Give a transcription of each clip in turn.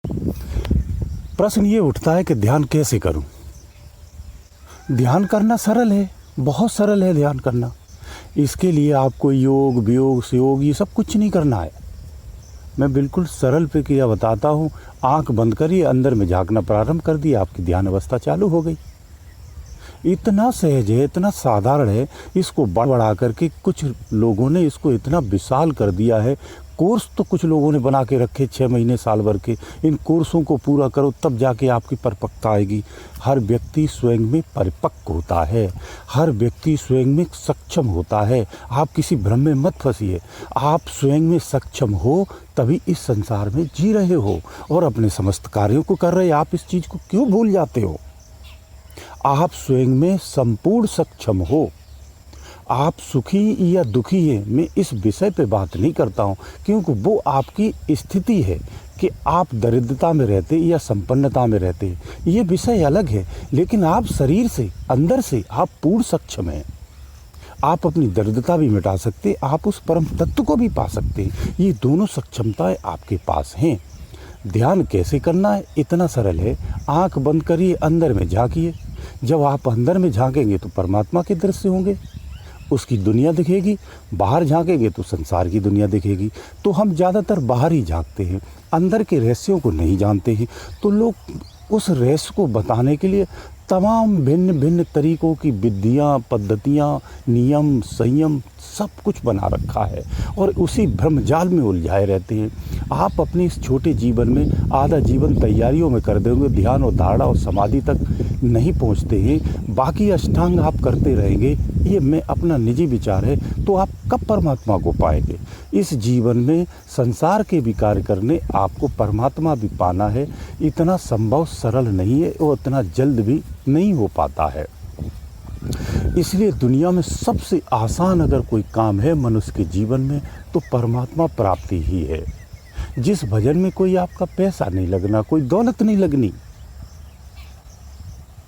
प्रश्न ये उठता है कि ध्यान कैसे करूं। ध्यान करना सरल है, बहुत सरल है ध्यान करना। इसके लिए आपको योग वियोग सुयोग ये सब कुछ नहीं करना है। मैं बिल्कुल सरल प्रक्रिया बताता हूँ। आंख बंद करिए, अंदर में झांकना प्रारंभ कर दिए, आपकी ध्यान अवस्था चालू हो गई। इतना सहज है, इतना साधारण है। इसको बढ़ा करके कुछ लोगों ने इसको इतना विशाल कर दिया है। कोर्स तो कुछ लोगों ने बना के रखे 6 महीने साल भर के। इन कोर्सों को पूरा करो तब जाके आपकी परिपक्वता आएगी। हर व्यक्ति स्वयं में परिपक्व होता है, हर व्यक्ति स्वयं में सक्षम होता है। आप किसी भ्रम में मत फंसिए। आप स्वयं में सक्षम हो तभी इस संसार में जी रहे हो और अपने समस्त कार्यों को कर रहे। आप इस चीज़ को क्यों भूल जाते हो? आप स्वयं में संपूर्ण सक्षम हो। आप सुखी या दुखी हैं, मैं इस विषय पे बात नहीं करता हूँ, क्योंकि वो आपकी स्थिति है कि आप दरिद्रता में रहते या संपन्नता में रहते, ये विषय अलग है। लेकिन आप शरीर से, अंदर से आप पूर्ण सक्षम हैं। आप अपनी दरिद्रता भी मिटा सकते, आप उस परम तत्व को भी पा सकते हैं। ये दोनों सक्षमताएं आपके पास हैं। ध्यान कैसे करना है? इतना सरल है। आंख बंद करिए, अंदर में झांकिए। जब आप अंदर में झांकेंगे तो परमात्मा के दृश्य होंगे, उसकी दुनिया दिखेगी। बाहर झांकेंगे तो संसार की दुनिया दिखेगी। तो हम ज़्यादातर बाहर ही झांकते हैं, अंदर के रहस्यों को नहीं जानते हैं। तो लोग उस रहस्य को बताने के लिए तमाम भिन्न भिन्न तरीकों की विधियाँ, पद्धतियाँ, नियम, संयम सब कुछ बना रखा है और उसी भ्रमजाल में उलझाए रहते हैं। आप अपने इस छोटे जीवन में आधा जीवन तैयारियों में कर देंगे, ध्यान और धारणा और समाधि तक नहीं पहुंचते हैं, बाकी अष्टांग आप करते रहेंगे। ये मैं अपना निजी विचार है। तो आप कब परमात्मा को पाएंगे? इस जीवन में संसार के भी कार्य करने आपको परमात्मा भी पाना है। इतना संभव सरल नहीं है और इतना जल्द भी नहीं हो पाता है। इसलिए दुनिया में सबसे आसान अगर कोई काम है मनुष्य के जीवन में तो परमात्मा प्राप्ति ही है। जिस भजन में कोई आपका पैसा नहीं लगना, कोई दौलत नहीं लगनी,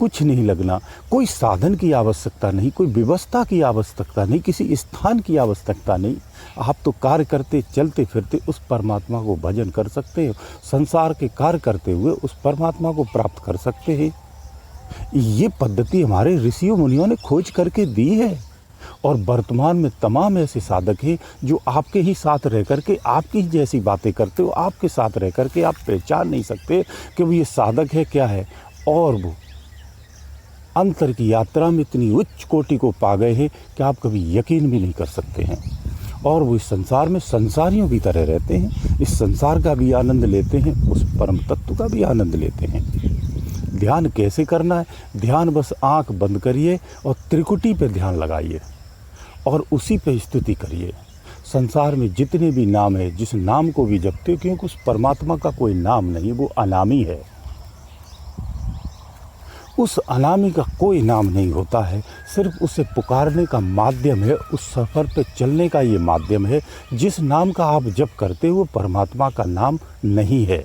कुछ नहीं लगना, कोई साधन की आवश्यकता नहीं, कोई व्यवस्था की आवश्यकता नहीं, किसी स्थान की आवश्यकता नहीं। आप तो कार्य करते चलते फिरते उस परमात्मा को भजन कर सकते हो। संसार के कार्य करते हुए उस परमात्मा को प्राप्त कर सकते हैं। ये पद्धति हमारे ऋषियों मुनियों ने खोज करके दी है और वर्तमान में तमाम ऐसे साधक हैं जो आपके ही साथ रह करके आपकी ही जैसी बातें करते हो। आपके साथ रह करके आप पहचान नहीं सकते कि वो ये साधक है क्या है, और वो अंतर की यात्रा में इतनी उच्च कोटि को पा गए हैं कि आप कभी यकीन भी नहीं कर सकते हैं। और वो इस संसार में संसारियों की तरह रहते हैं, इस संसार का भी आनंद लेते हैं, उस परम तत्व का भी आनंद लेते हैं। ध्यान कैसे करना है? ध्यान बस आंख बंद करिए और त्रिकुटी पे ध्यान लगाइए और उसी पे स्तुति करिए। संसार में जितने भी नाम है, जिस नाम को भी जपते हो, क्योंकि उस परमात्मा का कोई नाम नहीं, वो अनामी है। उस अनामी का कोई नाम नहीं होता है, सिर्फ उसे पुकारने का माध्यम है, उस सफ़र पे चलने का ये माध्यम है। जिस नाम का आप जप करते हो वो परमात्मा का नाम नहीं है।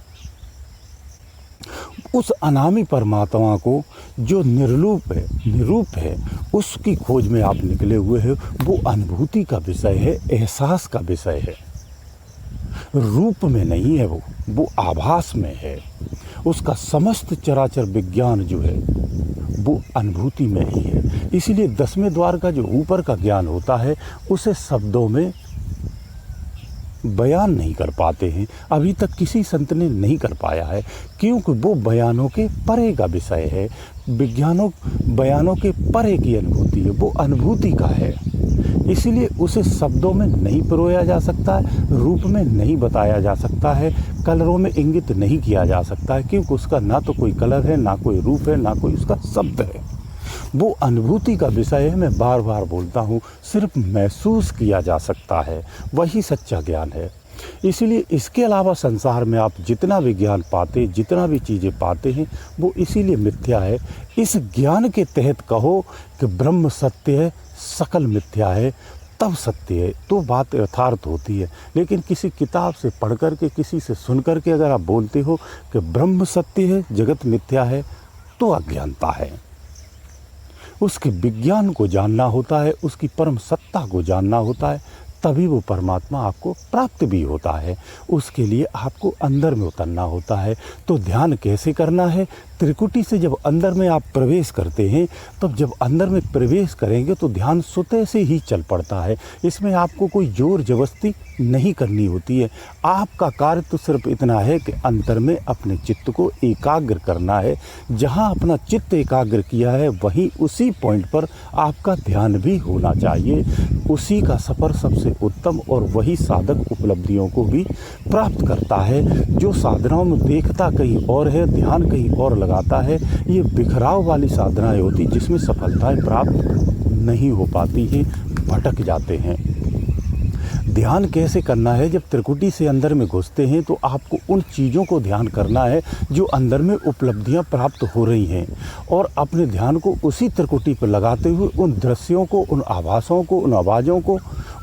उस अनामी परमात्मा को जो निरूप है उसकी खोज में आप निकले हुए हो। वो अनुभूति का विषय है, एहसास का विषय है। रूप में नहीं है, वो आभास में है। उसका समस्त चराचर विज्ञान जो है वो अनुभूति में ही है। इसीलिए 10वें द्वार का जो ऊपर का ज्ञान होता है उसे शब्दों में बयान नहीं कर पाते हैं। अभी तक किसी संत ने नहीं कर पाया है, क्योंकि वो बयानों के परे का विषय है। बयानों के परे की अनुभूति है, वो अनुभूति का है। इसीलिए उसे शब्दों में नहीं पिरोया जा सकता है, रूप में नहीं बताया जा सकता है, कलरों में इंगित नहीं किया जा सकता है, क्योंकि उसका ना तो कोई कलर है, ना कोई रूप है, ना कोई उसका शब्द है। वो अनुभूति का विषय है। मैं बार बार बोलता हूँ, सिर्फ महसूस किया जा सकता है, वही सच्चा ज्ञान है। इसीलिए इसके अलावा संसार में आप जितना भी ज्ञान पाते, जितना भी चीज़ें पाते हैं, वो इसीलिए मिथ्या है। इस ज्ञान के तहत कहो कि ब्रह्म सत्य है, सकल मिथ्या है, तब सत्य है, तो बात यथार्थ होती है। लेकिन किसी किताब से पढ़ कर के, किसी से सुन कर के अगर आप बोलते हो कि ब्रह्म सत्य है, जगत मिथ्या है, तो अज्ञानता है। उसके विज्ञान को जानना होता है, उसकी परम सत्ता को जानना होता है, तभी वो परमात्मा आपको प्राप्त भी होता है। उसके लिए आपको अंदर में उतरना होता है। तो ध्यान कैसे करना है? त्रिकुटी से जब अंदर में आप प्रवेश करते हैं, तब जब अंदर में प्रवेश करेंगे तो ध्यान स्वतः से ही चल पड़ता है। इसमें आपको कोई जोर जबरदस्ती नहीं करनी होती है। आपका कार्य तो सिर्फ इतना है कि अंतर में अपने चित्त को एकाग्र करना है। जहाँ अपना चित्त एकाग्र किया है वहीं उसी पॉइंट पर आपका ध्यान भी होना चाहिए। उसी का सफ़र सबसे उत्तम और वही साधक उपलब्धियों को भी प्राप्त करता है। जो साधनाओं में देखता कहीं और है, ध्यान कहीं और लगाता है, ये बिखराव वाली साधनाएं होती जिसमें सफलताएं प्राप्त नहीं हो पाती हैं, भटक जाते हैं। ध्यान कैसे करना है? जब त्रिकुटी से अंदर में घुसते हैं तो आपको उन चीज़ों को ध्यान करना है जो अंदर में उपलब्धियां प्राप्त हो रही हैं, और अपने ध्यान को उसी त्रिकुटी पर लगाते हुए उन दृश्यों को, उन आभासों को, उन आवाज़ों को,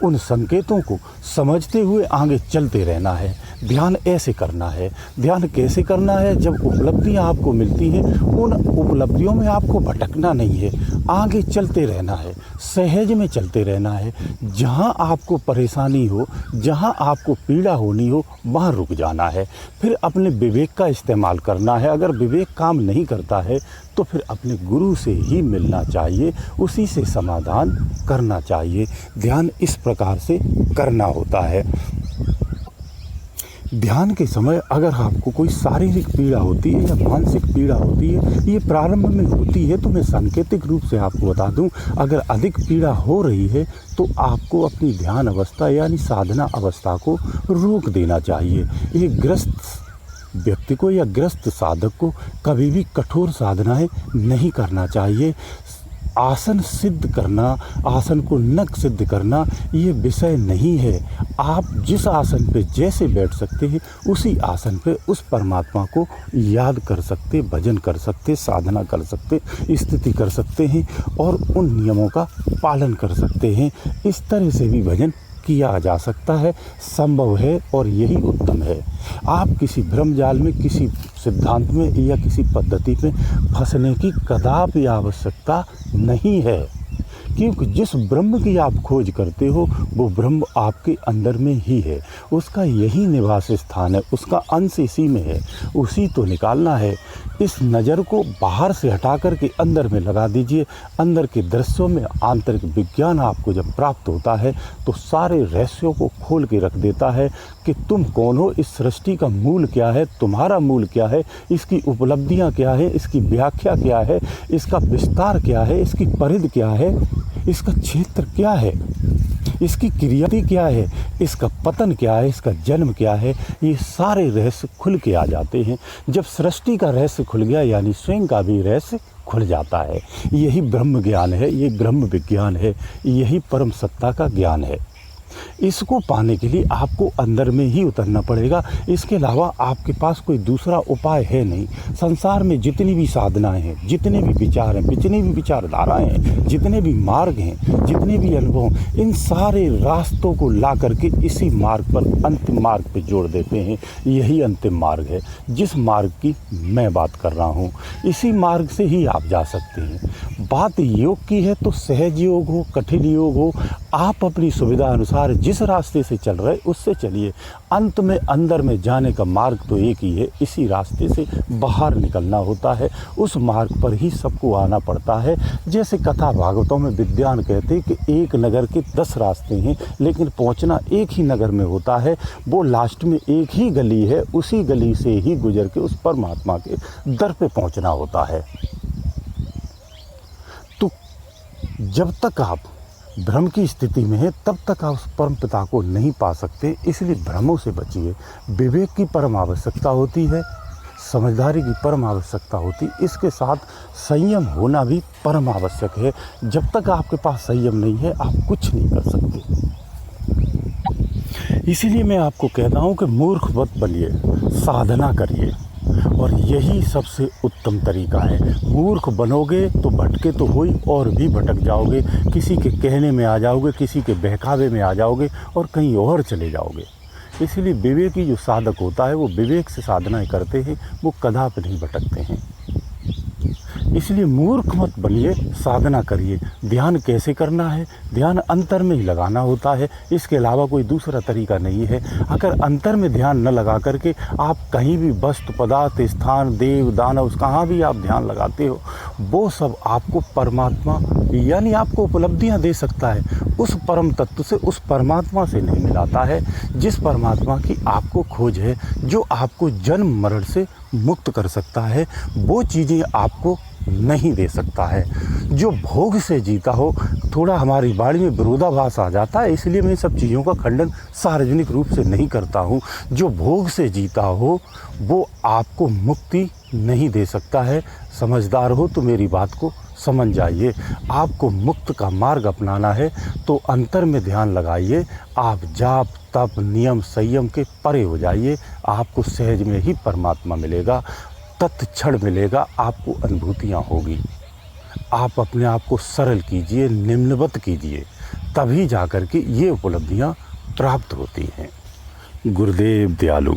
उन संकेतों को समझते हुए आगे चलते रहना है। ध्यान ऐसे करना है। ध्यान कैसे करना है? जब उपलब्धियां आपको मिलती हैं, उन उपलब्धियों में आपको भटकना नहीं है, आगे चलते रहना है, सहज में चलते रहना है। जहां आपको परेशानी हो, जहां आपको पीड़ा होनी हो, वहां रुक जाना है। फिर अपने विवेक का इस्तेमाल करना है। अगर विवेक काम नहीं करता है तो फिर अपने गुरु से ही मिलना चाहिए, उसी से समाधान करना चाहिए। ध्यान इस प्रकार से करना होता है। ध्यान के समय अगर आपको कोई शारीरिक पीड़ा होती है या मानसिक पीड़ा होती है, ये प्रारंभ में होती है, तो मैं सांकेतिक रूप से आपको बता दूं, अगर अधिक पीड़ा हो रही है तो आपको अपनी ध्यान अवस्था यानी साधना अवस्था को रोक देना चाहिए। एक ग्रस्त व्यक्ति को या ग्रस्त साधक को कभी भी कठोर साधनाएं नहीं करना चाहिए। आसन सिद्ध करना, आसन को नक सिद्ध करना ये विषय नहीं है। आप जिस आसन पे जैसे बैठ सकते हैं उसी आसन पे उस परमात्मा को याद कर सकते, भजन कर सकते, साधना कर सकते, स्तुति कर सकते हैं और उन नियमों का पालन कर सकते हैं। इस तरह से भी भजन किया जा सकता है, संभव है और यही उत्तम है। आप किसी भ्रमजाल में, किसी सिद्धांत में या किसी पद्धति में फंसने की कदापि आवश्यकता नहीं है, क्योंकि जिस ब्रह्म की आप खोज करते हो वो ब्रह्म आपके अंदर में ही है। उसका यही निवास स्थान है, उसका अंश इसी में है, उसी तो निकालना है। इस नज़र को बाहर से हटा कर के अंदर में लगा दीजिए। अंदर के दृश्यों में आंतरिक विज्ञान आपको जब प्राप्त होता है तो सारे रहस्यों को खोल के रख देता है कि तुम कौन हो, इस सृष्टि का मूल क्या है, तुम्हारा मूल क्या है, इसकी उपलब्धियां क्या है, इसकी व्याख्या क्या है, इसका विस्तार क्या है, इसकी परिधि क्या है, इसका क्षेत्र क्या है, इसकी क्रियाति क्या है, इसका पतन क्या है, इसका जन्म क्या है। ये सारे रहस्य खुल के आ जाते हैं। जब सृष्टि का रहस्य खुल गया यानी स्वयं का भी रहस्य खुल जाता है। यही ब्रह्म ज्ञान है, ये ब्रह्म विज्ञान है, यही परम सत्ता का ज्ञान है। इसको पाने के लिए आपको अंदर में ही उतरना पड़ेगा। इसके अलावा आपके पास कोई दूसरा उपाय है नहीं। संसार में जितनी भी साधनाएं हैं, जितने भी विचार हैं, जितनी भी विचारधाराएं हैं, जितने भी मार्ग हैं, जितने भी अनुभव, इन सारे रास्तों को ला करके इसी मार्ग पर, अंतिम मार्ग पर जोड़ देते हैं। यही अंतिम मार्ग है जिस मार्ग की मैं बात कर रहा हूँ। इसी मार्ग से ही आप जा सकते हैं। बात योग की है तो सहज योग हो, कठिन योग हो, आप अपनी सुविधा अनुसार जिस रास्ते से चल रहे उससे चलिए। अंत में अंदर में जाने का मार्ग तो एक ही है, इसी रास्ते से बाहर निकलना होता है। उस मार्ग पर ही सबको आना पड़ता है। जैसे कथा भागवतों में विद्वान कहते हैं कि एक नगर के 10 रास्ते हैं, लेकिन पहुंचना एक ही नगर में होता है। वो लास्ट में एक ही गली है, उसी गली से ही गुजर के उस परमात्मा के दर पे पहुंचना होता है। तो जब तक आप भ्रम की स्थिति में है तब तक आप उस परम पिता को नहीं पा सकते। इसलिए भ्रमों से बचिए। विवेक की परम आवश्यकता होती है, समझदारी की परम आवश्यकता होती, इसके साथ संयम होना भी परम आवश्यक है। जब तक आपके पास संयम नहीं है आप कुछ नहीं कर सकते। इसीलिए मैं आपको कहता हूँ कि मूर्ख मत बनिए, साधना करिए, और यही सबसे उत्तम तरीका है। मूर्ख बनोगे तो भटके तो हो ही, और भी भटक जाओगे, किसी के कहने में आ जाओगे, किसी के बहकावे में आ जाओगे और कहीं और चले जाओगे। इसलिए विवेकी जो साधक होता है वो विवेक से साधनाएं करते हैं, वो कदापि नहीं भटकते हैं। इसलिए मूर्ख मत बनिए, साधना करिए। ध्यान कैसे करना है? ध्यान अंतर में ही लगाना होता है, इसके अलावा कोई दूसरा तरीका नहीं है। अगर अंतर में ध्यान न लगा करके आप कहीं भी वस्तु, पदार्थ, स्थान, देव, दानव, कहाँ भी आप ध्यान लगाते हो, वो सब आपको परमात्मा यानी आपको उपलब्धियाँ दे सकता है। उस परम तत्व से, उस परमात्मा से नहीं मिलाता है जिस परमात्मा की आपको खोज है, जो आपको जन्म मरण से मुक्त कर सकता है। वो चीज़ें आपको नहीं दे सकता है। जो भोग से जीता हो, थोड़ा हमारी वाणी में विरोधाभास आ जाता है, इसलिए मैं सब चीज़ों का खंडन सार्वजनिक रूप से नहीं करता हूँ। जो भोग से जीता हो वो आपको मुक्ति नहीं दे सकता है। समझदार हो तो मेरी बात को समझ जाइए। आपको मुक्त का मार्ग अपनाना है तो अंतर में ध्यान लगाइए। आप जाप, तप, नियम, संयम के परे हो जाइए। आपको सहज में ही परमात्मा मिलेगा, तत्क्षण मिलेगा, आपको अनुभूतियाँ होगी। आप अपने आप को सरल कीजिए, निम्नवत कीजिए, तभी जाकर के ये उपलब्धियाँ प्राप्त होती हैं। गुरुदेव दयालु।